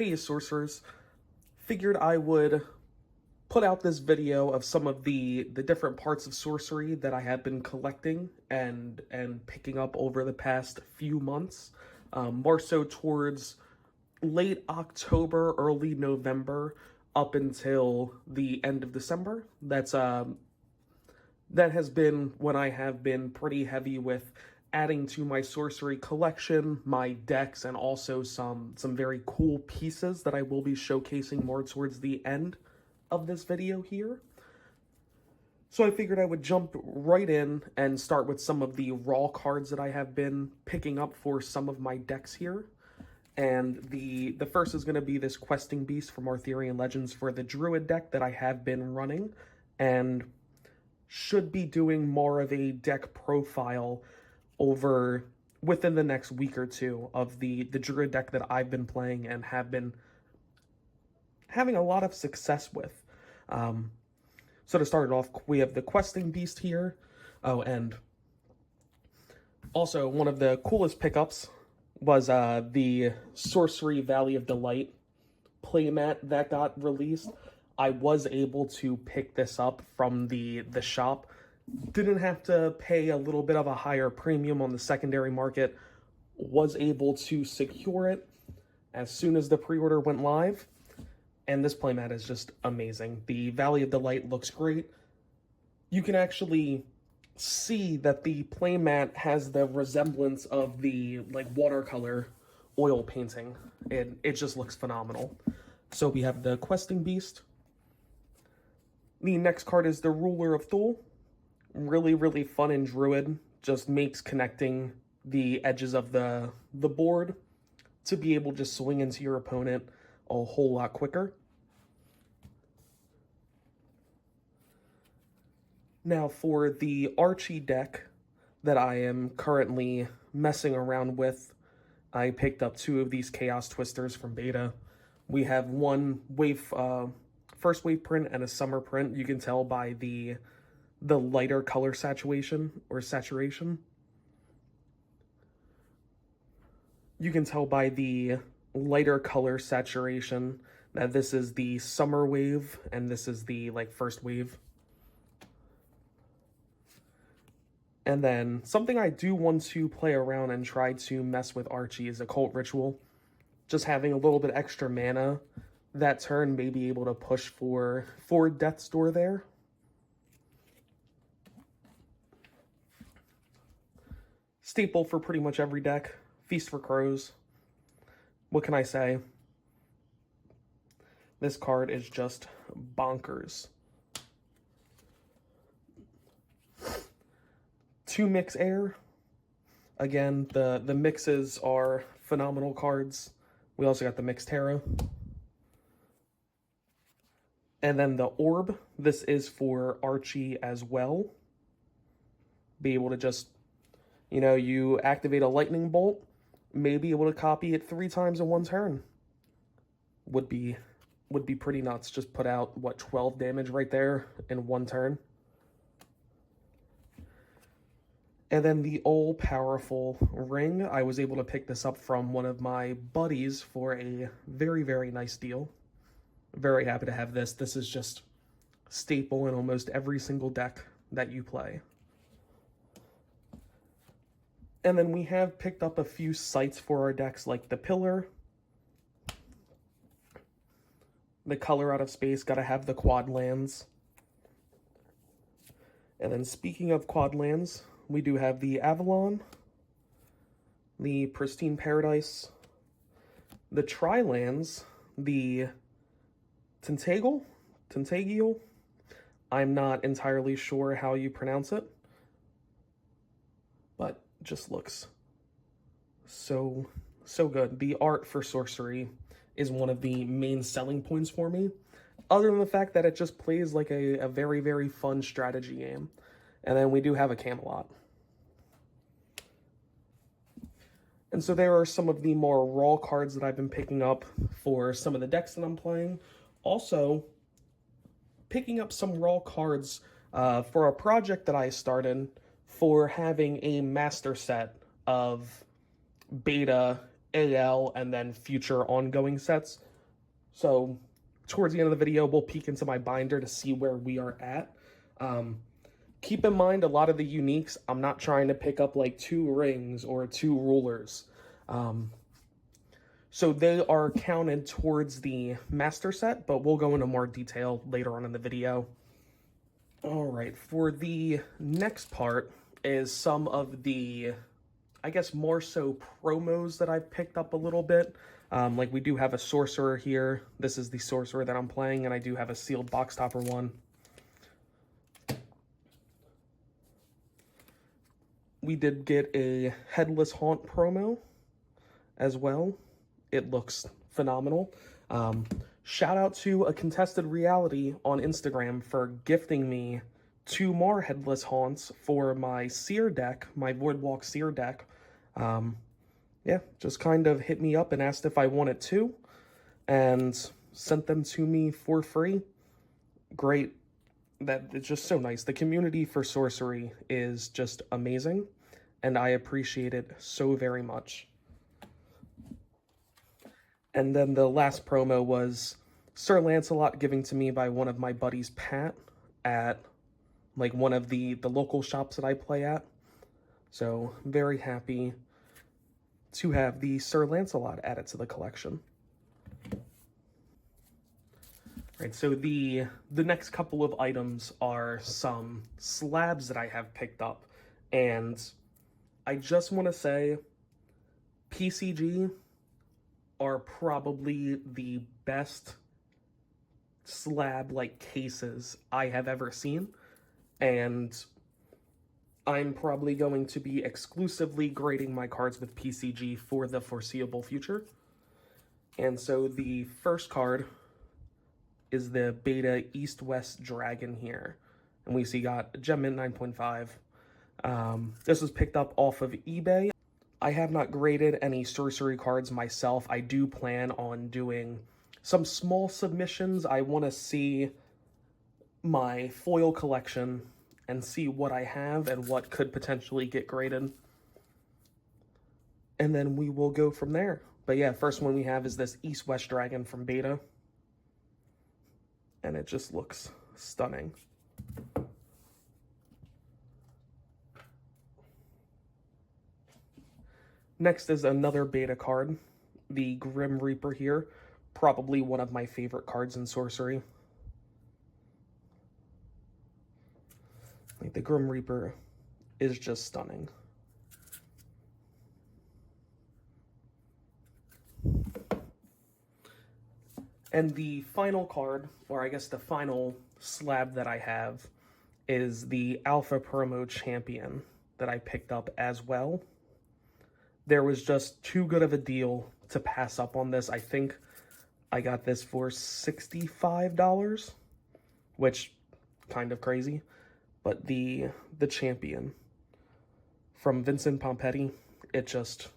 Hey sorcerers, figured I would put out this video of some of the different parts of sorcery that I have been collecting and picking up over the past few months, more so towards late October, early November, up until the end of December. That has been when I have been pretty heavy with adding to my sorcery collection, my decks, and also some very cool pieces that I will be showcasing more towards the end of this video here. So I figured I would jump right in and start with some of the raw cards that I have been picking up for some of my decks here. And the first is going to be this Questing Beast from Arthurian Legends for the Druid deck that I have been running, and should be doing more of a deck profile over within the next week or two of the Druid deck that I've been playing and have been having a lot of success with. So to start it off, we have the Questing Beast here. Oh, and also one of the coolest pickups was the Sorcery Valley of Delight playmat that got released. I was able to pick this up from the shop. Didn't have to pay a little bit of a higher premium on the secondary market. Was able to secure it as soon as the pre-order went live. And this playmat is just amazing. The Valley of Delight looks great. You can actually see that the playmat has the resemblance of the watercolor oil painting. And it just looks phenomenal. So we have the Questing Beast. The next card is the Ruler of Thule. Really, really fun in Druid. Just makes connecting the edges of the board to be able to swing into your opponent a whole lot quicker. Now for the Archie deck that I am currently messing around with, I picked up two of these Chaos Twisters from beta. We have one first wave print and a summer print. You can tell by the lighter color saturation. You can tell by the lighter color saturation that this is the summer wave and this is the first wave. And then something I do want to play around and try to mess with Archie is Occult Ritual. Just having a little bit extra mana that turn may be able to push for Death's Door there. Staple for pretty much every deck. Feast for Crows. What can I say? This card is just bonkers. 2 Mix Air. Again, the mixes are phenomenal cards. We also got the Mix Terra. And then the Orb. This is for Archie as well. Be able to just, you activate a lightning bolt, may be able to copy it 3 times in one turn. Would be pretty nuts. Just put out, 12 damage right there in one turn. And then the all-powerful Ring. I was able to pick this up from one of my buddies for a very, very nice deal. Very happy to have this. This is just staple in almost every single deck that you play. And then we have picked up a few sites for our decks, like the Pillar. The Color Out of Space, gotta have the quad lands. And then speaking of quad lands, we do have the Avalon, the Pristine Paradise, the Tri-lands, the Tentagel. I'm not entirely sure how you pronounce it, but just looks so good. The art for Sorcery is one of the main selling points for me, other than the fact that it just plays like a very, very fun strategy game. And then we do have a Camelot. And so there are some of the more raw cards that I've been picking up for some of the decks that I'm playing. Also, picking up some raw cards for a project that I started for having a master set of beta, AL, and then future ongoing sets So towards the end of the video, we'll peek into my binder to see where we are at. Keep in mind, a lot of the uniques, I'm not trying to pick up like 2 rings or 2 rulers. So they are counted towards the master set, but we'll go into more detail later on in the video. All right, for the next part is some of the, I guess, more so promos that I've picked up a little bit. Like we do have a sorcerer here. This is the sorcerer that I'm playing, and I do have a sealed box topper one. We did get a Headless Haunt promo as well. It looks phenomenal. Shout out to a Contested Reality on Instagram for gifting me 2 more Headless Haunts for my Seer deck, my Voidwalk Seer deck. Yeah, just kind of hit me up and asked if I wanted 2, and sent them to me for free. Great. That it's just so nice. The community for Sorcery is just amazing, and I appreciate it so very much. And then the last promo was Sir Lancelot giving to me by one of my buddies, Pat, at like one of the local shops that I play at. So very happy to have the Sir Lancelot added to the collection. Right, so the next couple of items are some slabs that I have picked up, and I just want to say PCG are probably the best slab-like cases I have ever seen, and I'm probably going to be exclusively grading my cards with PCG for the foreseeable future. And so the first card is the Beta East-West Dragon here. And we see got Gem Mint 9.5. This was picked up off of eBay. I have not graded any sorcery cards myself. I do plan on doing some small submissions. I want to see my foil collection and see what I have and what could potentially get graded. And then we will go from there. But yeah, first one we have is this East-West Dragon from Beta. And it just looks stunning. Next is another Beta card, the Grim Reaper here. Probably one of my favorite cards in Sorcery. Like, the Grim Reaper is just stunning. And the final card, or I guess the final slab that I have, is the Alpha Promo Champion that I picked up as well. There was just too good of a deal to pass up on this. I think I got this for $65, which kind of crazy. But the Champion from Vincent Pompetti, it just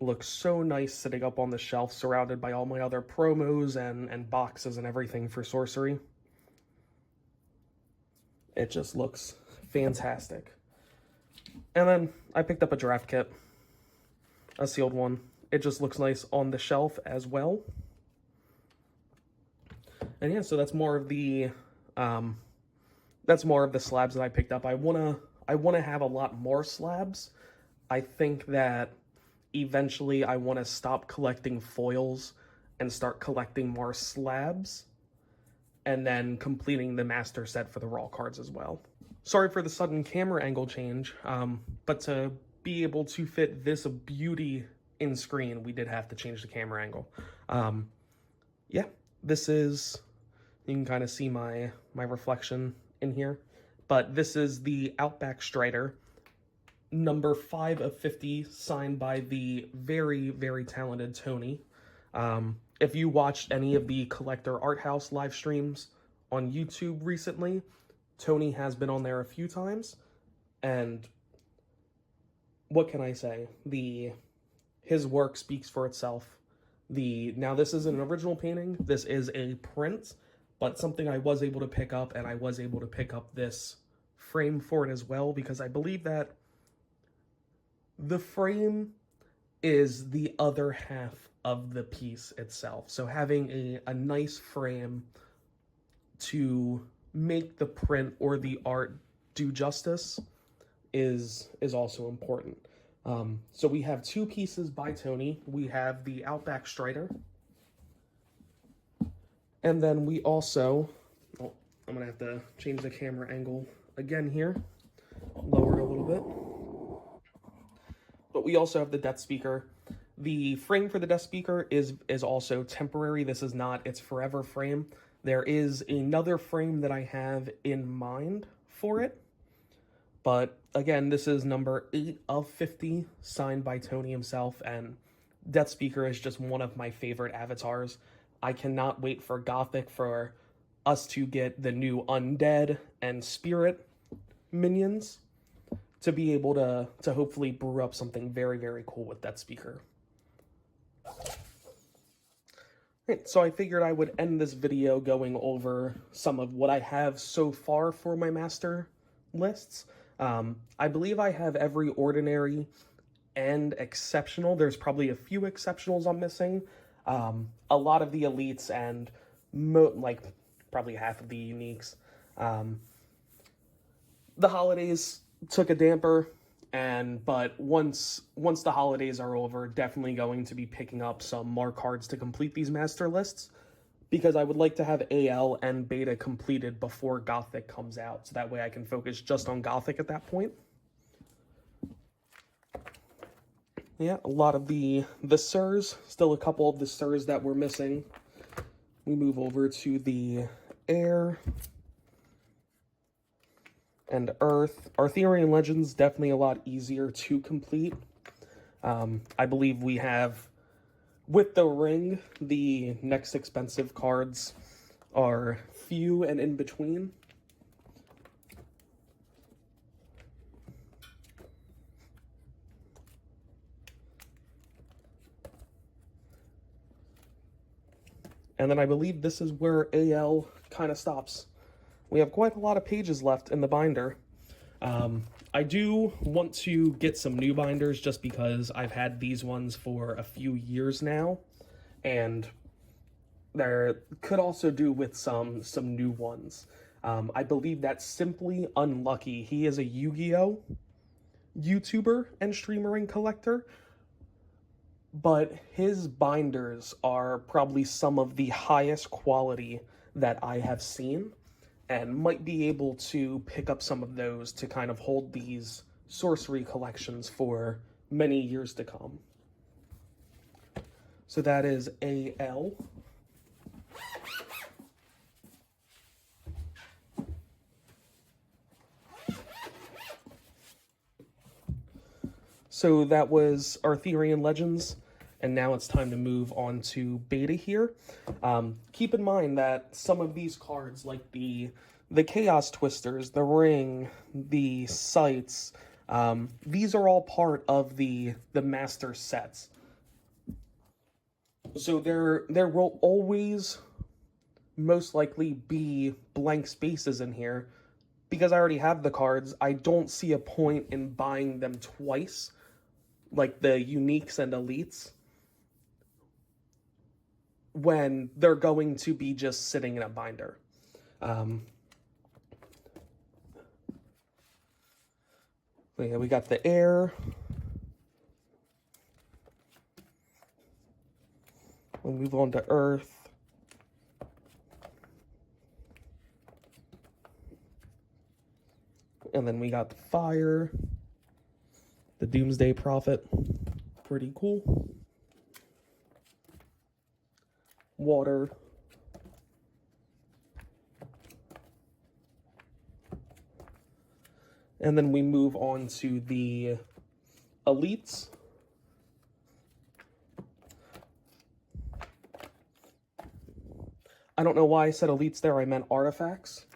looks so nice sitting up on the shelf, surrounded by all my other promos and boxes and everything for Sorcery. It just looks fantastic. And then I picked up a draft kit, a sealed one. It just looks nice on the shelf as well. And yeah, so that's more of the slabs that I picked up. I wanna have a lot more slabs. I think that eventually I want to stop collecting foils and start collecting more slabs, and then completing the master set for the raw cards as well. Sorry for the sudden camera angle change, but to be able to fit this beauty in screen, we did have to change the camera angle. Yeah, this is, you can kind of see my reflection in here, but this is the Outback Strider, number 5 of 50, signed by the very, very talented Tony. If you watched any of the Collector Art House live streams on YouTube recently, Tony has been on there a few times, and what can I say? His work speaks for itself. Now this is an original painting, this is a print, but something I was able to pick up, and I was able to pick up this frame for it as well, because I believe that the frame is the other half of the piece itself. So having a nice frame to make the print or the art do justice is also important. So we have two pieces by Tony. We have the Outback Strider, and then we also, oh, I'm gonna have to change the camera angle again here, lower it a little bit. But we also have the Death Speaker. The frame for the Death Speaker is also temporary. This is not its forever frame. There is another frame that I have in mind for it. But again, this is number 8 of 50, signed by Tony himself, and Death Speaker is just one of my favorite avatars. I cannot wait for Gothic for us to get the new Undead and Spirit minions to be able to hopefully brew up something very, very cool with Death Speaker. Right, so I figured I would end this video going over some of what I have so far for my master lists. I believe I have every ordinary and exceptional. There's probably a few exceptionals I'm missing. A lot of the elites and probably half of the uniques. The holidays took a damper, but once the holidays are over, definitely going to be picking up some more cards to complete these master lists, because I would like to have AL and Beta completed before Gothic comes out, so that way I can focus just on Gothic at that point. Yeah, a lot of the Sirs, still a couple of the Sirs that we're missing. We move over to the Air and Earth. Arthurian Legends, definitely a lot easier to complete. I believe we have, with the Ring, the next expensive cards are few and in between. And then I believe this is where AL kind of stops. We have quite a lot of pages left in the binder. I do want to get some new binders just because I've had these ones for a few years now, and there could also do with some new ones. I believe that Simply Unlucky, he is a Yu-Gi-Oh! YouTuber and streamer and collector, but his binders are probably some of the highest quality that I have seen, and might be able to pick up some of those to kind of hold these sorcery collections for many years to come. So that is AL. So that was Arthurian Legends, and now it's time to move on to Beta here. Keep in mind that some of these cards, like the Chaos Twisters, the Ring, the Sights, these are all part of the master sets. So there will always most likely be blank spaces in here. Because I already have the cards, I don't see a point in buying them twice, like the uniques and elites, when they're going to be just sitting in a binder. Yeah, we got the Air. We'll move on to Earth. And then we got the Fire. The Doomsday Prophet. Pretty cool. Water. And then we move on to the elites. I don't know why I said elites there, I meant artifacts.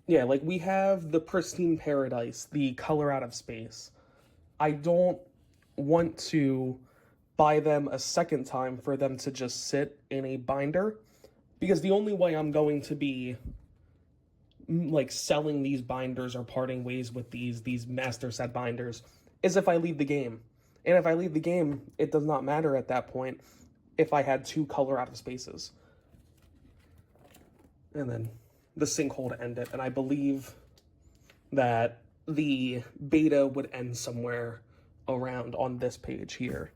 Yeah, like we have the Pristine Paradise, the Color Out of Space. I don't want to buy them a second time for them to just sit in a binder, because the only way I'm going to be like selling these binders or parting ways with these master set binders is if I leave the game. And if I leave the game, it does not matter at that point if I had 2 color out of spaces. And then the sinkhole to end it. And I believe that the beta would end somewhere around on this page here.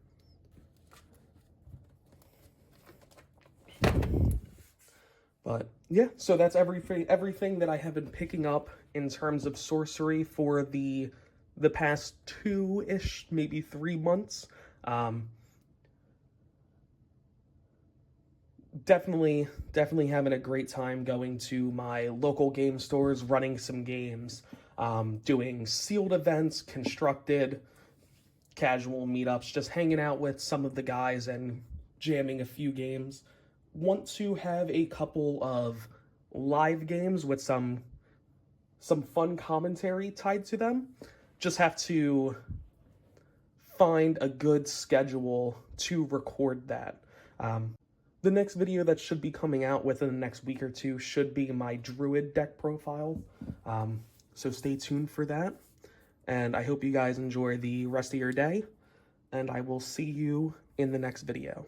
But yeah, so that's everything that I have been picking up in terms of sorcery for the past 2-ish, maybe 3 months. Definitely having a great time going to my local game stores, running some games, doing sealed events, constructed, casual meetups, just hanging out with some of the guys and jamming a few games. Want to have a couple of live games with some fun commentary tied to them. Just have to find a good schedule to record that. The next video that should be coming out within the next week or 2 should be my Druid deck profile. So stay tuned for that. And I hope you guys enjoy the rest of your day. And I will see you in the next video.